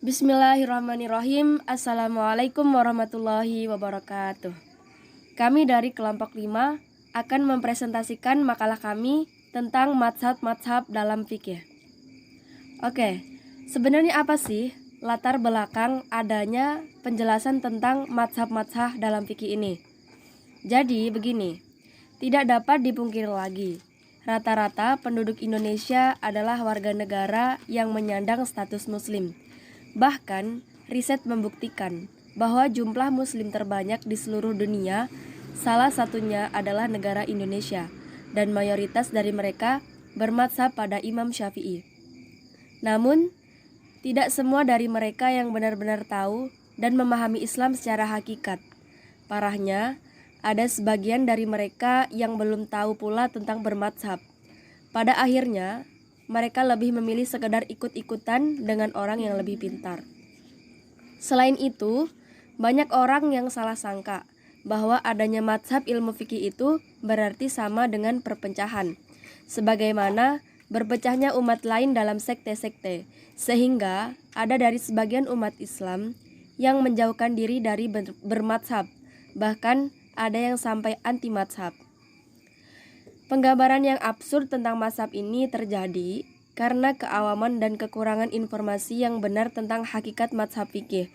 Bismillahirrahmanirrahim. Assalamualaikum warahmatullahi wabarakatuh. Kami dari kelompok 5 akan mempresentasikan makalah kami tentang mazhab-mazhab dalam fikih. Oke, sebenarnya apa sih latar belakang adanya penjelasan tentang mazhab-mazhab dalam fikih ini? Jadi begini, tidak dapat dipungkiri lagi, rata-rata penduduk Indonesia adalah warga negara yang menyandang status muslim. Bahkan, riset membuktikan bahwa jumlah muslim terbanyak di seluruh dunia, salah satunya adalah negara Indonesia, dan mayoritas dari mereka bermadzhab pada Imam Syafi'i. Namun, tidak semua dari mereka yang benar-benar tahu dan memahami Islam secara hakikat. Parahnya, ada sebagian dari mereka yang belum tahu pula tentang bermadzhab. Pada akhirnya, mereka lebih memilih sekedar ikut-ikutan dengan orang yang lebih pintar. Selain itu, banyak orang yang salah sangka bahwa adanya mazhab ilmu fikih itu berarti sama dengan perpecahan, sebagaimana berpecahnya umat lain dalam sekte-sekte, sehingga ada dari sebagian umat Islam yang menjauhkan diri dari bermadzhab, bahkan ada yang sampai anti-mazhab. Penggambaran yang absurd tentang mazhab ini terjadi karena keawaman dan kekurangan informasi yang benar tentang hakikat mazhab fikih.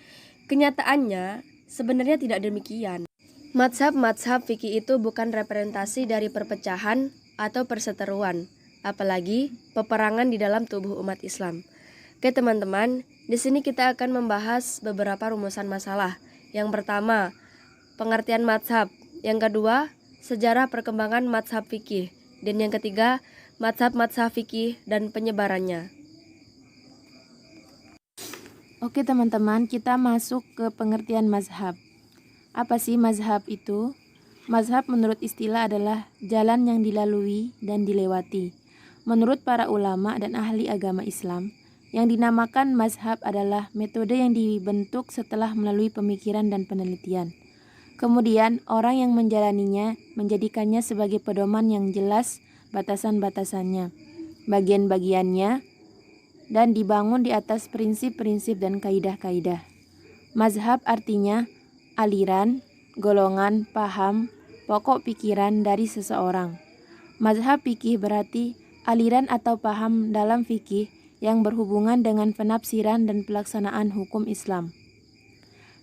Kenyataannya, sebenarnya tidak demikian. Mazhab-mazhab fikih itu bukan representasi dari perpecahan atau perseteruan, apalagi peperangan di dalam tubuh umat Islam. Oke teman-teman, di sini kita akan membahas beberapa rumusan masalah. Yang pertama, pengertian mazhab. Yang kedua, sejarah perkembangan mazhab fikih. Dan yang ketiga, mazhab-mazhab fikih dan penyebarannya. Oke teman-teman, kita masuk ke pengertian mazhab. Apa sih mazhab itu? Mazhab menurut istilah adalah jalan yang dilalui dan dilewati. Menurut para ulama dan ahli agama Islam, yang dinamakan mazhab adalah metode yang dibentuk setelah melalui pemikiran dan penelitian. Kemudian orang yang menjalaninya menjadikannya sebagai pedoman yang jelas batasan-batasannya, bagian-bagiannya, dan dibangun di atas prinsip-prinsip dan kaidah-kaidah. Mazhab artinya aliran, golongan, paham, pokok pikiran dari seseorang. Mazhab fikih berarti aliran atau paham dalam fikih yang berhubungan dengan penafsiran dan pelaksanaan hukum Islam.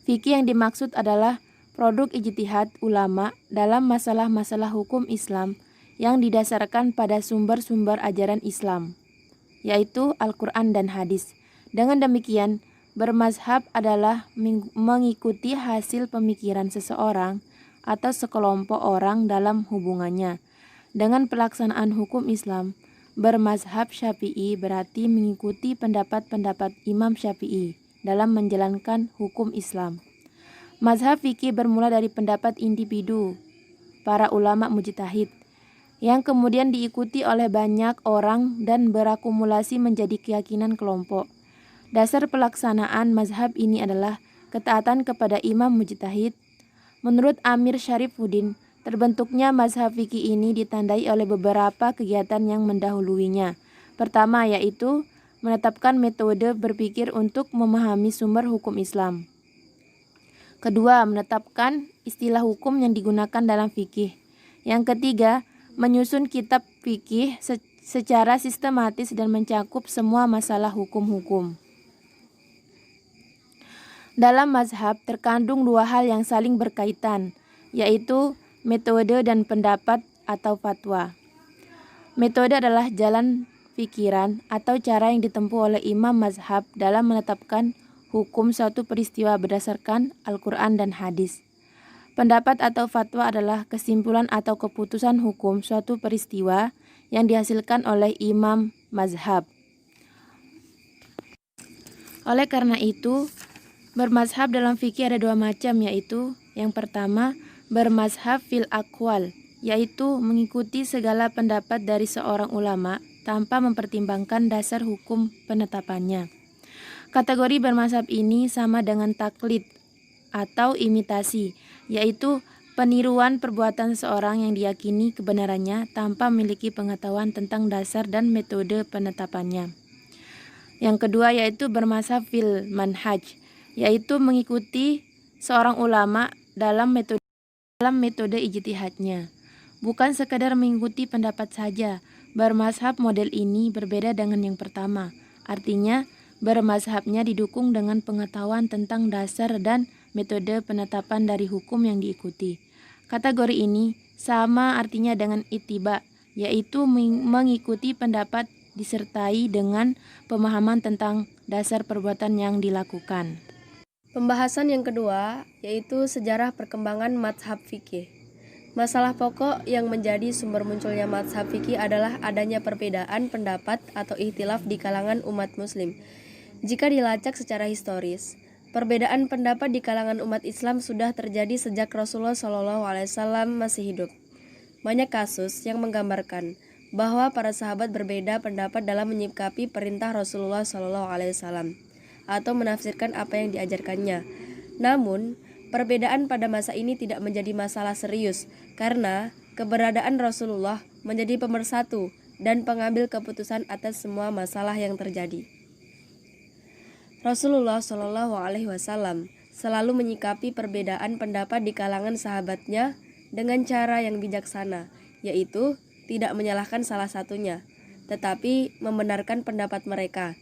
Fikih yang dimaksud adalah produk ijtihad ulama dalam masalah-masalah hukum Islam yang didasarkan pada sumber-sumber ajaran Islam, yaitu Al-Quran dan hadis. Dengan demikian, bermazhab adalah mengikuti hasil pemikiran seseorang atau sekelompok orang dalam hubungannya dengan pelaksanaan hukum Islam. Bermazhab Syafi'i berarti mengikuti pendapat-pendapat Imam Syafi'i dalam menjalankan hukum Islam. Mazhab fikih bermula dari pendapat individu, para ulama mujtahid, yang kemudian diikuti oleh banyak orang dan berakumulasi menjadi keyakinan kelompok. Dasar pelaksanaan mazhab ini adalah ketaatan kepada imam mujtahid. Menurut Amir Syarifuddin, terbentuknya mazhab fikih ini ditandai oleh beberapa kegiatan yang mendahuluinya. Pertama yaitu menetapkan metode berpikir untuk memahami sumber hukum Islam. Kedua, menetapkan istilah hukum yang digunakan dalam fikih. Yang ketiga, menyusun kitab fikih secara sistematis dan mencakup semua masalah hukum-hukum. Dalam mazhab terkandung dua hal yang saling berkaitan, yaitu metode dan pendapat atau fatwa. Metode adalah jalan pikiran atau cara yang ditempuh oleh imam mazhab dalam menetapkan hukum suatu peristiwa berdasarkan Al-Quran dan hadis. Pendapat atau fatwa adalah kesimpulan atau keputusan hukum suatu peristiwa yang dihasilkan oleh imam mazhab. Oleh karena itu, bermazhab dalam fikih ada dua macam, yaitu yang pertama, bermazhab fil aqwal, yaitu mengikuti segala pendapat dari seorang ulama tanpa mempertimbangkan dasar hukum penetapannya. Kategori bermazhab ini sama dengan taklid atau imitasi, yaitu peniruan perbuatan seorang yang diyakini kebenarannya tanpa memiliki pengetahuan tentang dasar dan metode penetapannya. Yang kedua yaitu bermazhab fil manhaj, yaitu mengikuti seorang ulama dalam metode ijtihadnya. Bukan sekadar mengikuti pendapat saja. Bermazhab model ini berbeda dengan yang pertama. Artinya, bermazhabnya didukung dengan pengetahuan tentang dasar dan metode penetapan dari hukum yang diikuti. Kategori ini sama artinya dengan ittiba, yaitu mengikuti pendapat disertai dengan pemahaman tentang dasar perbuatan yang dilakukan. Pembahasan yang kedua yaitu sejarah perkembangan mazhab fikih. Masalah pokok yang menjadi sumber munculnya mazhab fikih adalah adanya perbedaan pendapat atau ikhtilaf di kalangan umat muslim. Jika dilacak secara historis, perbedaan pendapat di kalangan umat Islam sudah terjadi sejak Rasulullah SAW masih hidup. Banyak kasus yang menggambarkan bahwa para sahabat berbeda pendapat dalam menyikapi perintah Rasulullah SAW atau menafsirkan apa yang diajarkannya. Namun, perbedaan pada masa ini tidak menjadi masalah serius karena keberadaan Rasulullah menjadi pemersatu dan pengambil keputusan atas semua masalah yang terjadi. Rasulullah SAW selalu menyikapi perbedaan pendapat di kalangan sahabatnya dengan cara yang bijaksana, yaitu tidak menyalahkan salah satunya, tetapi membenarkan pendapat mereka.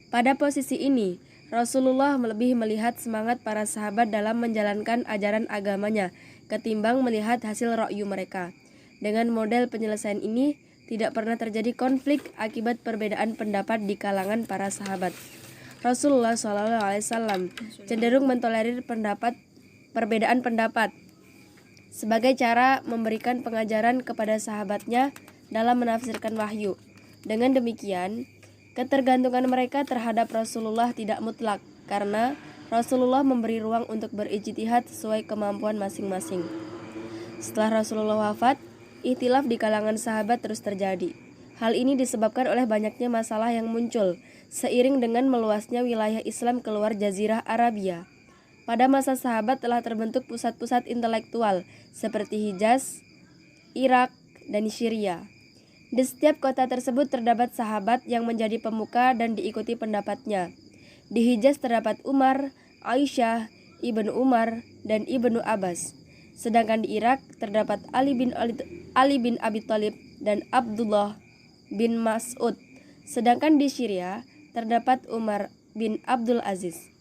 Pada posisi ini, Rasulullah lebih melihat semangat para sahabat dalam menjalankan ajaran agamanya ketimbang melihat hasil ra'yu mereka. Dengan model penyelesaian ini, tidak pernah terjadi konflik akibat perbedaan pendapat di kalangan para sahabat. Rasulullah SAW cenderung mentolerir perbedaan pendapat sebagai cara memberikan pengajaran kepada sahabatnya dalam menafsirkan wahyu. Dengan demikian, ketergantungan mereka terhadap Rasulullah tidak mutlak karena Rasulullah memberi ruang untuk berijtihad sesuai kemampuan masing-masing. Setelah Rasulullah wafat, ikhtilaf di kalangan sahabat terus terjadi. Hal ini disebabkan oleh banyaknya masalah yang muncul seiring dengan meluasnya wilayah Islam keluar Jazirah Arabia. Pada masa sahabat telah terbentuk pusat-pusat intelektual seperti Hijaz, Irak, dan Syria. Di setiap kota tersebut terdapat sahabat yang menjadi pemuka dan diikuti pendapatnya. Di Hijaz terdapat Umar, Aisyah, Ibnu Umar, dan Ibnu Abbas. Sedangkan di Irak terdapat Ali bin Abi Thalib dan Abdullah bin Mas'ud. Sedangkan di Syria terdapat Umar bin Abdul Aziz.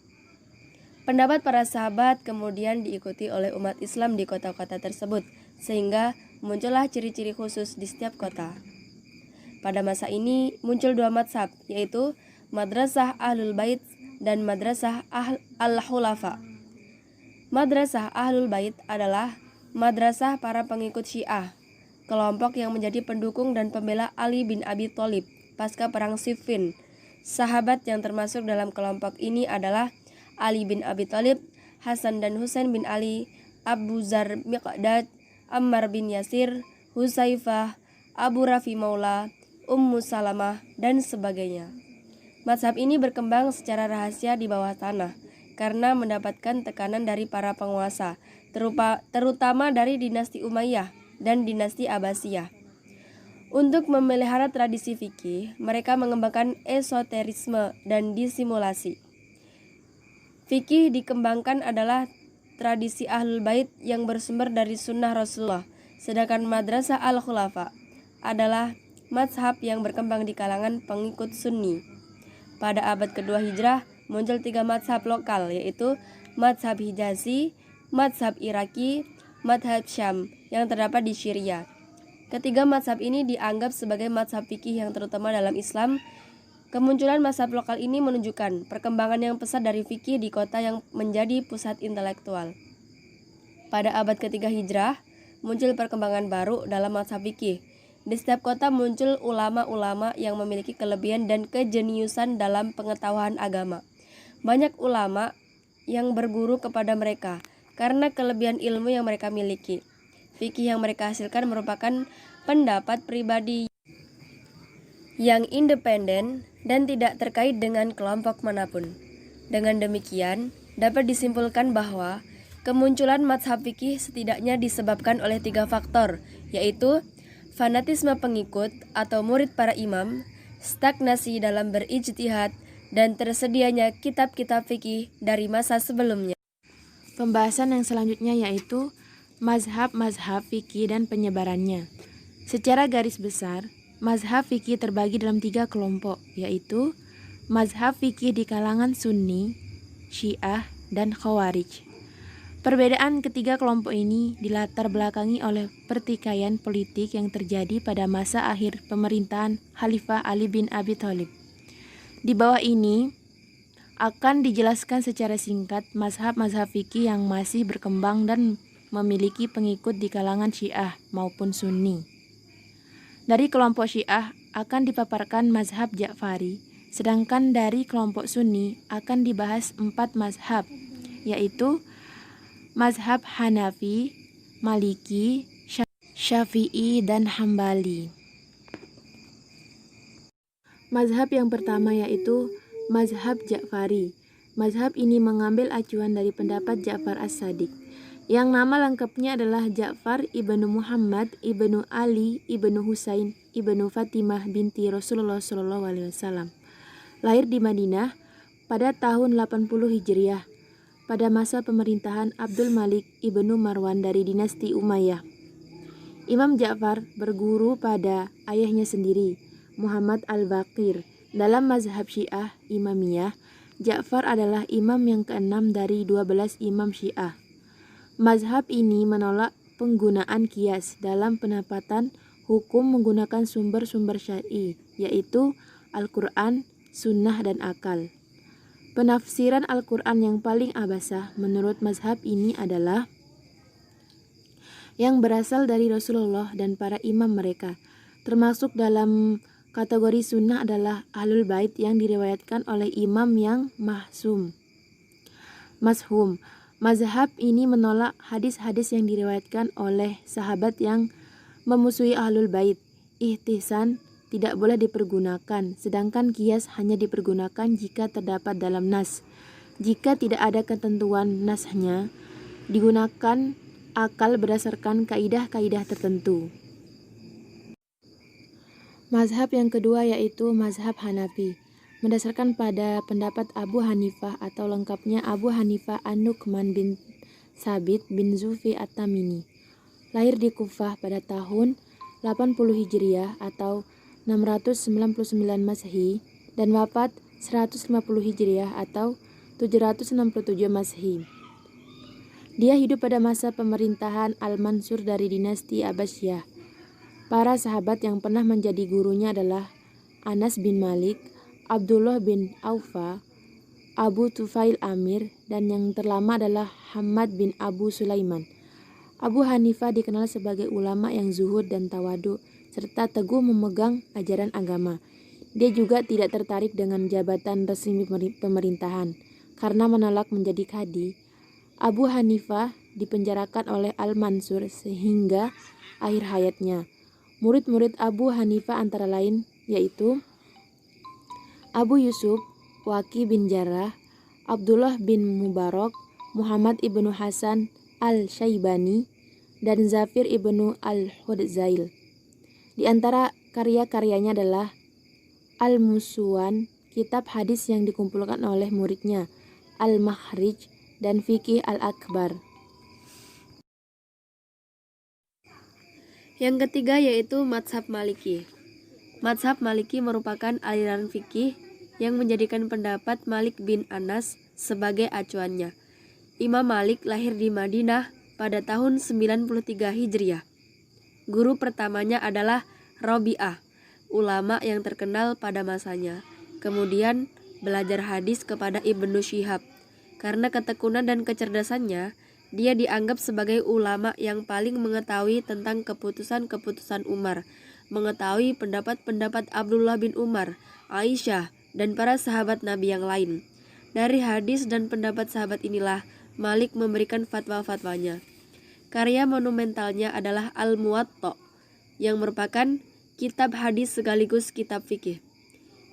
Pendapat para sahabat kemudian diikuti oleh umat Islam di kota-kota tersebut, sehingga muncullah ciri-ciri khusus di setiap kota. Pada masa ini muncul dua mazhab, yaitu Madrasah Ahlul Bait dan Madrasah Al-Khulafa. Madrasah Ahlul Bait adalah madrasah para pengikut Syiah, kelompok yang menjadi pendukung dan pembela Ali bin Abi Thalib pasca perang Siffin. Sahabat yang termasuk dalam kelompok ini adalah Ali bin Abi Thalib, Hasan dan Husain bin Ali, Abu Zar Miqdad, Ammar bin Yasir, Husaifah, Abu Rafi Maula, Ummu Salamah, dan sebagainya. Mazhab ini berkembang secara rahasia di bawah tanah karena mendapatkan tekanan dari para penguasa, terutama dari dinasti Umayyah dan dinasti Abbasiyah. Untuk memelihara tradisi fikih, mereka mengembangkan esoterisme dan disimulasi. Fikih dikembangkan adalah tradisi Ahlul Bait yang bersumber dari sunnah Rasulullah, sedangkan Madrasah Al-Khulafa adalah mazhab yang berkembang di kalangan pengikut Sunni. Pada abad kedua Hijrah, muncul 3 mazhab lokal, yaitu mazhab Hijazi, mazhab Iraki, mazhab Syam yang terdapat di Syria. Ketiga mazhab ini dianggap sebagai mazhab fikih yang terutama dalam Islam. Kemunculan mazhab lokal ini menunjukkan perkembangan yang pesat dari fikih di kota yang menjadi pusat intelektual. Pada abad ketiga Hijrah, muncul perkembangan baru dalam mazhab fikih. Di setiap kota muncul ulama-ulama yang memiliki kelebihan dan kejeniusan dalam pengetahuan agama. Banyak ulama yang berguru kepada mereka karena kelebihan ilmu yang mereka miliki. Fikih yang mereka hasilkan merupakan pendapat pribadi yang independen dan tidak terkait dengan kelompok manapun. Dengan demikian, dapat disimpulkan bahwa kemunculan mazhab fikih setidaknya disebabkan oleh 3 faktor, yaitu fanatisme pengikut atau murid para imam, stagnasi dalam berijtihad, dan tersedianya kitab-kitab fikih dari masa sebelumnya. Pembahasan yang selanjutnya yaitu mazhab-mazhab fikih dan penyebarannya. Secara garis besar, mazhab fikih terbagi dalam 3 kelompok, yaitu mazhab fikih di kalangan Sunni, Syiah, dan Khawarij. Perbedaan ketiga kelompok ini dilatar belakangi oleh pertikaian politik yang terjadi pada masa akhir pemerintahan Khalifah Ali bin Abi Thalib. Di bawah ini akan dijelaskan secara singkat mazhab-mazhab fikih yang masih berkembang dan memiliki pengikut di kalangan Syiah maupun Sunni. Dari kelompok Syiah akan dipaparkan mazhab Ja'fari, sedangkan dari kelompok Sunni akan dibahas 4 mazhab, yaitu mazhab Hanafi, Maliki, Syafi'i, dan Hambali. Mazhab yang pertama yaitu mazhab Ja'fari. Mazhab ini mengambil acuan dari pendapat Ja'far as-Sadiq, yang nama lengkapnya adalah Ja'far ibnu Muhammad ibnu Ali ibnu Husain ibnu Fatimah binti Rasulullah SAW. Lahir di Madinah pada tahun 80 Hijriah, pada masa pemerintahan Abdul Malik ibnu Marwan dari dinasti Umayyah. Imam Ja'far berguru pada ayahnya sendiri, Muhammad al-Baqir. Dalam mazhab Syiah Imamiyah, Ja'far adalah imam yang ke-6 dari 12 imam Syiah. Mazhab ini menolak penggunaan qiyas dalam penempatan hukum menggunakan sumber-sumber syar'i, yaitu Al-Quran, Sunnah, dan akal. Penafsiran Al-Quran yang paling abasah menurut mazhab ini adalah yang berasal dari Rasulullah dan para imam mereka. Termasuk dalam kategori sunnah adalah Ahlul Bait yang diriwayatkan oleh imam yang mashum. Mazhab ini menolak hadis-hadis yang diriwayatkan oleh sahabat yang memusuhi Ahlul Bait. Ihtisan tidak boleh dipergunakan, sedangkan qiyas hanya dipergunakan jika terdapat dalam nas. Jika tidak ada ketentuan nasnya, digunakan akal berdasarkan kaidah-kaidah tertentu. Mazhab yang kedua yaitu mazhab Hanafi, berdasarkan pada pendapat Abu Hanifah atau lengkapnya Abu Hanifah An-Nu'man bin Sabit bin Zufi At-Tamimi. Lahir di Kufah pada tahun 80 Hijriah atau 699 Masehi dan wafat 150 Hijriah atau 767 Masehi. Dia hidup pada masa pemerintahan Al-Mansur dari dinasti Abbasiyah. Para sahabat yang pernah menjadi gurunya adalah Anas bin Malik, Abdullah bin Aufa, Abu Tufail Amir, dan yang terlama adalah Hamad bin Abu Sulaiman. Abu Hanifah dikenal sebagai ulama yang zuhud dan tawadu, serta teguh memegang ajaran agama. Dia juga tidak tertarik dengan jabatan resmi pemerintahan. Karena menolak menjadi kadi, Abu Hanifah dipenjarakan oleh Al-Mansur sehingga akhir hayatnya. Murid-murid Abu Hanifah antara lain yaitu Abu Yusuf, Waqi bin Jarrah, Abdullah bin Mubarak, Muhammad ibnu Hasan al-Syaibani, dan Zafir ibnu al-Hudzail. Di antara karya-karyanya adalah Al-Musuwan, kitab hadis yang dikumpulkan oleh muridnya, Al-Makhrij, dan Fikih Al-Akbar. Yang ketiga yaitu mazhab Maliki. Mazhab Maliki merupakan aliran fikih yang menjadikan pendapat Malik bin Anas sebagai acuannya. Imam Malik lahir di Madinah pada tahun 93 Hijriah. Guru pertamanya adalah Rabi'ah, ulama yang terkenal pada masanya. Kemudian belajar hadis kepada Ibnu Syihab. Karena ketekunan dan kecerdasannya, dia dianggap sebagai ulama yang paling mengetahui tentang keputusan-keputusan Umar, mengetahui pendapat-pendapat Abdullah bin Umar, Aisyah, dan para sahabat Nabi yang lain. Dari hadis dan pendapat sahabat inilah Malik memberikan fatwa-fatwanya. Karya monumentalnya adalah Al-Muwatta, yang merupakan kitab hadis sekaligus kitab fikih.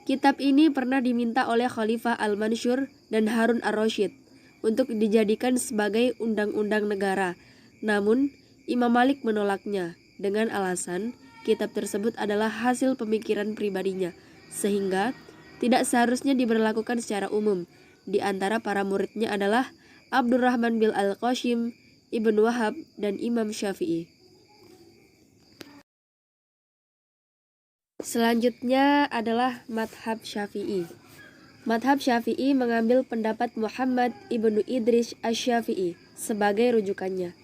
Kitab ini pernah diminta oleh Khalifah Al-Mansur dan Harun ar-Rasyid untuk dijadikan sebagai undang-undang negara. Namun, Imam Malik menolaknya dengan alasan kitab tersebut adalah hasil pemikiran pribadinya, sehingga tidak seharusnya diberlakukan secara umum. Di antara para muridnya adalah Abdurrahman bin Al-Qasim, Ibnu Wahab, dan Imam Syafi'i. Selanjutnya adalah madhab Syafi'i. Madhab Syafi'i mengambil pendapat Muhammad ibnu Idris Asy-Syafi'i sebagai rujukannya.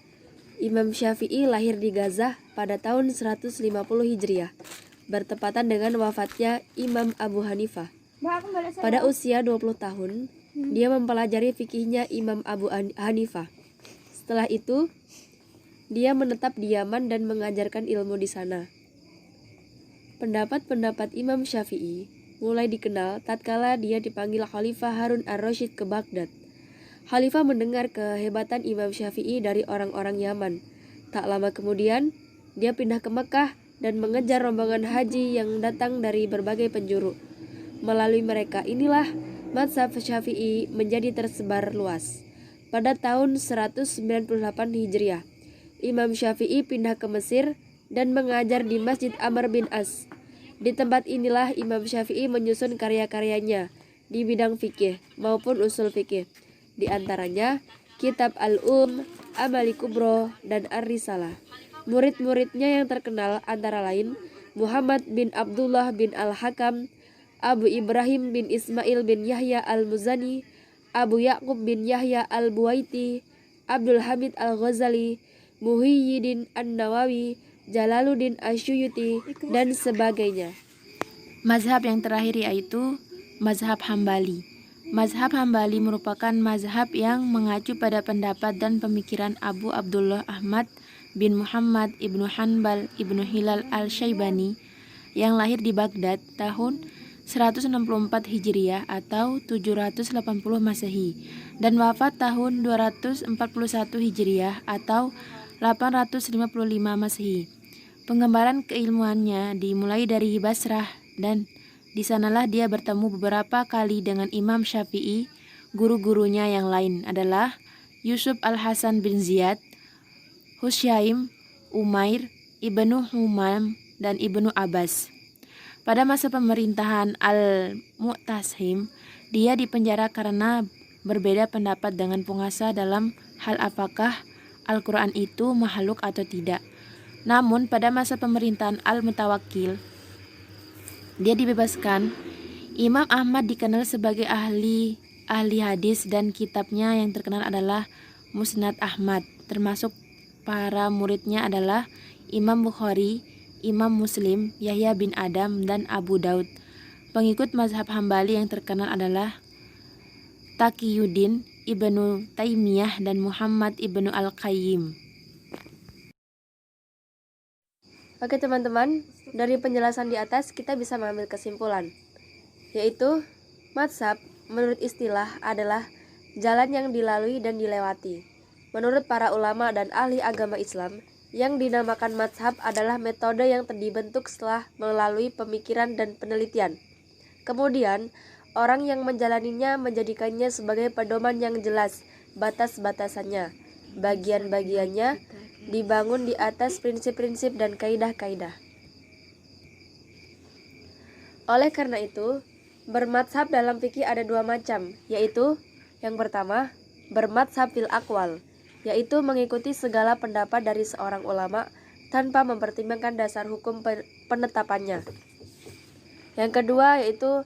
Imam Syafi'i lahir di Gaza pada tahun 150 Hijriah, bertepatan dengan wafatnya Imam Abu Hanifah. Pada usia 20 tahun, dia mempelajari fikihnya Imam Abu Hanifah. Setelah itu, dia menetap di Yaman dan mengajarkan ilmu di sana. Pendapat-pendapat Imam Syafi'i mulai dikenal tatkala dia dipanggil Khalifah Harun ar-Rasyid ke Baghdad. Khalifah mendengar kehebatan Imam Syafi'i dari orang-orang Yaman. Tak lama kemudian, dia pindah ke Mekah dan mengejar rombongan haji yang datang dari berbagai penjuru. Melalui mereka inilah mazhab Syafi'i menjadi tersebar luas. Pada tahun 198 Hijriah, Imam Syafi'i pindah ke Mesir dan mengajar di Masjid Amr bin As. Di tempat inilah Imam Syafi'i menyusun karya-karyanya di bidang fikih maupun usul fikih. Di antaranya Kitab Al-Um, Amali Kubro, dan Ar-Risalah. Murid-muridnya yang terkenal antara lain Muhammad bin Abdullah bin Al-Hakam, Abu Ibrahim bin Ismail bin Yahya Al-Muzani, Abu Ya'qub bin Yahya Al-Buwaiti, Abdul Hamid Al-Ghazali, Muhyiddin An-Nawawi, Jalaluddin Asyuyuti, dan sebagainya. Mazhab yang terakhir yaitu mazhab Hambali. Mazhab Hambali merupakan mazhab yang mengacu pada pendapat dan pemikiran Abu Abdullah Ahmad bin Muhammad ibnu Hanbal ibnu Hilal al-Syaibani yang lahir di Baghdad tahun 164 Hijriah atau 780 Masehi dan wafat tahun 241 Hijriah atau 855 Masehi. Pengembaraan keilmuannya dimulai dari Basrah dan di sanalah dia bertemu beberapa kali dengan Imam Syafi'i. Guru-gurunya yang lain adalah Yusuf Al-Hasan bin Ziyad, Husyaim, Umair, Ibnu Humam, dan Ibnu Abbas. Pada masa pemerintahan Al-Mu'tasim, dia dipenjara karena berbeda pendapat dengan penguasa dalam hal apakah Al-Quran itu makhluk atau tidak. Namun pada masa pemerintahan Al-Mutawakkil, dia dibebaskan. Imam Ahmad dikenal sebagai ahli hadis dan kitabnya yang terkenal adalah Musnad Ahmad. Termasuk para muridnya adalah Imam Bukhari, Imam Muslim, Yahya bin Adam, dan Abu Daud. Pengikut mazhab Hambali yang terkenal adalah Taqiyuddin, Ibnu Taimiyah, dan Muhammad Ibnu Al-Qayyim. Oke teman-teman, dari penjelasan di atas kita bisa mengambil kesimpulan, yaitu mazhab menurut istilah adalah jalan yang dilalui dan dilewati. Menurut para ulama dan ahli agama Islam, yang dinamakan mazhab adalah metode yang dibentuk setelah melalui pemikiran dan penelitian. Kemudian, orang yang menjalaninya menjadikannya sebagai pedoman yang jelas, batas-batasannya, bagian-bagiannya dibangun di atas prinsip-prinsip dan kaidah-kaidah. Oleh karena itu, bermadzhab dalam fikih ada dua macam, yaitu yang pertama, bermadzhab fil aqwal, yaitu mengikuti segala pendapat dari seorang ulama tanpa mempertimbangkan dasar hukum penetapannya. Yang kedua yaitu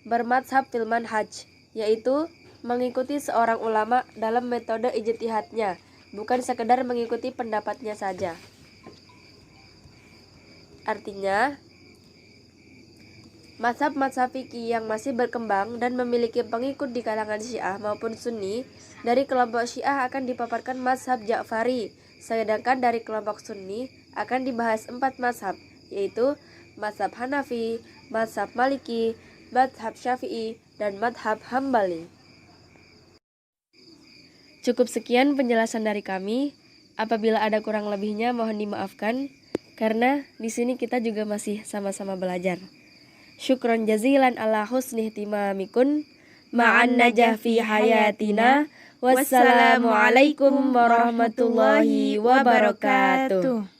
bermadzhab fil manhaj, yaitu mengikuti seorang ulama dalam metode ijtihadnya, bukan sekedar mengikuti pendapatnya saja. Artinya, mazhab-mazhab fikih yang masih berkembang dan memiliki pengikut di kalangan Syiah maupun Sunni, dari kelompok Syiah akan dipaparkan mazhab Ja'fari, sedangkan dari kelompok Sunni akan dibahas 4 mazhab, yaitu mazhab Hanafi, mazhab Maliki, mazhab Syafi'i, dan mazhab Hambali. Cukup sekian penjelasan dari kami. Apabila ada kurang lebihnya mohon dimaafkan, karena di sini kita juga masih sama-sama belajar. Syukron jazilan ala husni ihtimamikun ma'an najah fi hayatina. Wassalamualaikum warahmatullahi wabarakatuh.